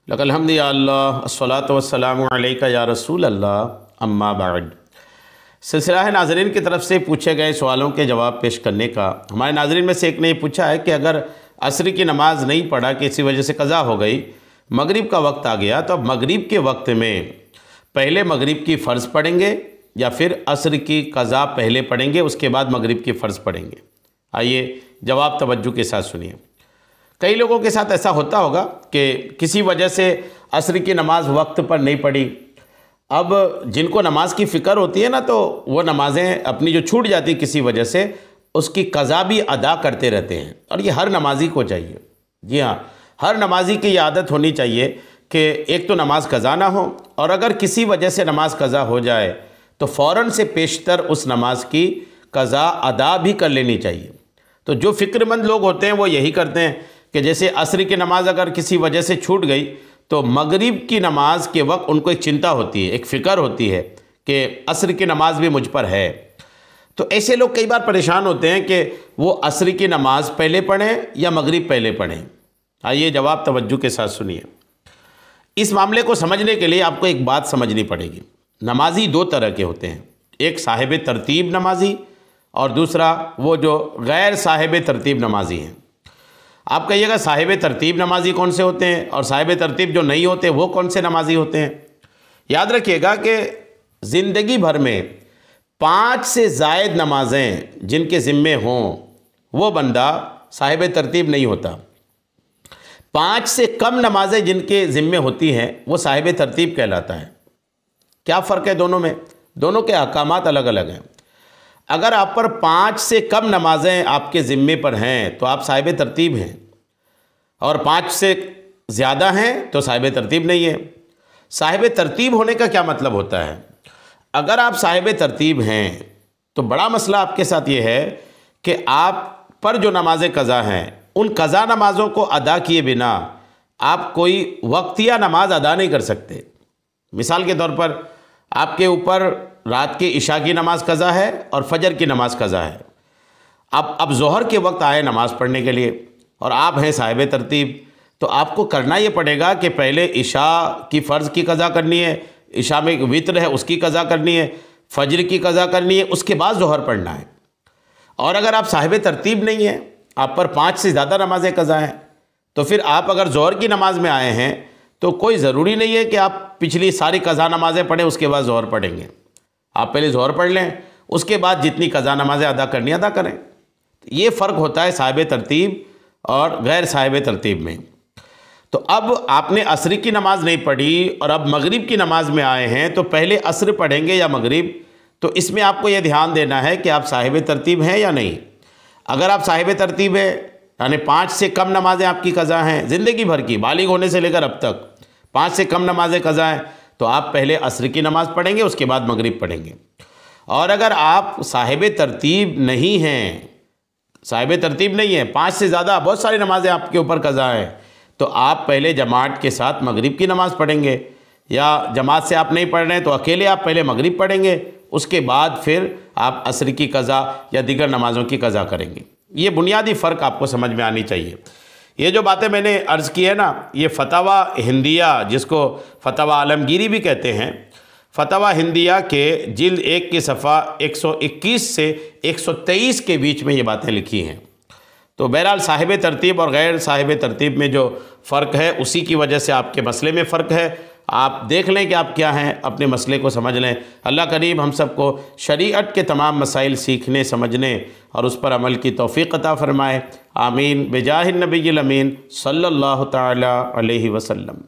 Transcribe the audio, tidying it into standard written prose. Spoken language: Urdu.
لک الحمد یا اللہ الصلاۃ والسلام علیک یا رسول اللہ اما بعد۔ سلسلہ ہے ناظرین کی طرف سے پوچھے گئے سوالوں کے جواب پیش کرنے کا۔ ہمارے ناظرین میں سے ایک نے یہ پوچھا ہے کہ اگر عصر کی نماز نہیں پڑھا کسی وجہ سے قضا ہو گئی، مغرب کا وقت آ گیا، تو اب مغرب کے وقت میں پہلے مغرب کی فرض پڑھیں گے یا پھر عصر کی قضا پہلے پڑھیں گے اس کے بعد مغرب کی فرض پڑھیں گے؟ آئیے جواب توجہ کے ساتھ سنیے۔ کئی لوگوں کے ساتھ ایسا ہوتا ہوگا کہ کسی وجہ سے عصر کی نماز وقت پر نہیں پڑھی۔ اب جن کو نماز کی فکر ہوتی ہے نا، تو وہ نمازیں اپنی جو چھوٹ جاتی کسی وجہ سے اس کی قضا بھی ادا کرتے رہتے ہیں، اور یہ ہر نمازی کو چاہیے۔ جی ہاں، ہر نمازی کی یہ عادت ہونی چاہیے کہ ایک تو نماز قضا نہ ہو، اور اگر کسی وجہ سے نماز قضا ہو جائے تو فوراً سے پیشتر اس نماز کی قضا ادا بھی کر لینی چاہیے۔ تو جو فکر مند لوگ ہوتے ہیں وہ یہی کرتے ہیں کہ جیسے عصر کی نماز اگر کسی وجہ سے چھوٹ گئی تو مغرب کی نماز کے وقت ان کو ایک چنتا ہوتی ہے، ایک فکر ہوتی ہے کہ عصر کی نماز بھی مجھ پر ہے۔ تو ایسے لوگ کئی بار پریشان ہوتے ہیں کہ وہ عصر کی نماز پہلے پڑھیں یا مغرب پہلے پڑھیں۔ آئیے جواب توجہ کے ساتھ سنیے۔ اس معاملے کو سمجھنے کے لیے آپ کو ایک بات سمجھنی پڑے گی۔ نمازی دو طرح کے ہوتے ہیں، ایک صاحب ترتیب نمازی اور دوسرا وہ جو غیر صاحب ترتیب نمازی ہیں۔ آپ کہیے گا صاحب ترتیب نمازی کون سے ہوتے ہیں اور صاحب ترتیب جو نہیں ہوتے وہ کون سے نمازی ہوتے ہیں؟ یاد رکھیے گا کہ زندگی بھر میں 5 سے زائد نمازیں جن کے ذمے ہوں وہ بندہ صاحب ترتیب نہیں ہوتا۔ 5 سے کم نمازیں جن کے ذمے ہوتی ہیں وہ صاحب ترتیب کہلاتا ہے۔ کیا فرق ہے دونوں میں؟ دونوں کے احکامات الگ الگ ہیں۔ اگر آپ پر 5 سے کم نمازیں آپ کے ذمے پر ہیں تو آپ صاحب ترتیب ہیں، اور 5 سے زیادہ ہیں تو صاحب ترتیب نہیں ہے۔ صاحب ترتیب ہونے کا کیا مطلب ہوتا ہے؟ اگر آپ صاحب ترتیب ہیں تو بڑا مسئلہ آپ کے ساتھ یہ ہے کہ آپ پر جو نمازیں قضا ہیں ان قضا نمازوں کو ادا کیے بنا آپ کوئی وقتیہ نماز ادا نہیں کر سکتے۔ مثال کے طور پر آپ کے اوپر رات کے عشاء کی نماز قضا ہے اور فجر کی نماز قضا ہے۔ اب ظہر کے وقت آئے نماز پڑھنے کے لیے اور آپ ہیں صاحب ترتیب، تو آپ کو کرنا یہ پڑے گا کہ پہلے عشاء کی فرض کی قضا کرنی ہے، عشاء میں وتر ہے اس کی قضا کرنی ہے، فجر کی قضا کرنی ہے، اس کے بعد ظہر پڑھنا ہے۔ اور اگر آپ صاحب ترتیب نہیں ہیں، آپ پر 5 سے زیادہ نمازیں قضا ہیں، تو پھر آپ اگر ظہر کی نماز میں آئے ہیں تو کوئی ضروری نہیں ہے کہ آپ پچھلی ساری قضا نمازیں پڑھیں اس کے بعد ظہر پڑھیں گے۔ آپ پہلے ظہر پڑھ لیں، اس کے بعد جتنی قضا نمازیں ادا کرنی ادا کریں۔ یہ فرق ہوتا ہے صاحب ترتیب اور غیر صاحب ترتیب میں۔ تو اب آپ نے عصر کی نماز نہیں پڑھی اور اب مغرب کی نماز میں آئے ہیں تو پہلے عصر پڑھیں گے یا مغرب؟ تو اس میں آپ کو یہ دھیان دینا ہے کہ آپ صاحب ترتیب ہیں یا نہیں۔ اگر آپ صاحب ترتیب ہیں یعنی 5 سے کم نمازیں آپ کی قضا ہیں زندگی بھر کی، بالغ ہونے سے لے کر اب تک 5 سے کم نمازیں قضا ہیں، تو آپ پہلے عصر کی نماز پڑھیں گے اس کے بعد مغرب پڑھیں گے۔ اور اگر آپ صاحب ترتیب نہیں ہیں، صاحب ترتیب نہیں ہیں، 5 سے زیادہ بہت ساری نمازیں آپ کے اوپر قضا ہیں، تو آپ پہلے جماعت کے ساتھ مغرب کی نماز پڑھیں گے، یا جماعت سے آپ نہیں پڑھ رہے ہیں تو اکیلے آپ پہلے مغرب پڑھیں گے، اس کے بعد پھر آپ عصر کی قضا یا دیگر نمازوں کی قضا کریں گے۔ یہ بنیادی فرق آپ کو سمجھ میں آنی چاہیے۔ یہ جو باتیں میں نے عرض کی ہے نا، یہ فتاویٰ ہندیہ جس کو فتاویٰ عالمگیری بھی کہتے ہیں، فتاویٰ ہندیہ کے جلد 1 کی صفحہ 121 سے 123 کے بیچ میں یہ باتیں لکھی ہیں۔ تو بہرحال صاحب ترتیب اور غیر صاحب ترتیب میں جو فرق ہے اسی کی وجہ سے آپ کے مسئلے میں فرق ہے۔ آپ دیکھ لیں کہ آپ کیا ہیں، اپنے مسئلے کو سمجھ لیں۔ اللہ کریم ہم سب کو شریعت کے تمام مسائل سیکھنے، سمجھنے اور اس پر عمل کی توفیق عطا فرمائے۔ آمین بجاہ النبی الامین صلی اللہ تعالی علیہ وسلم۔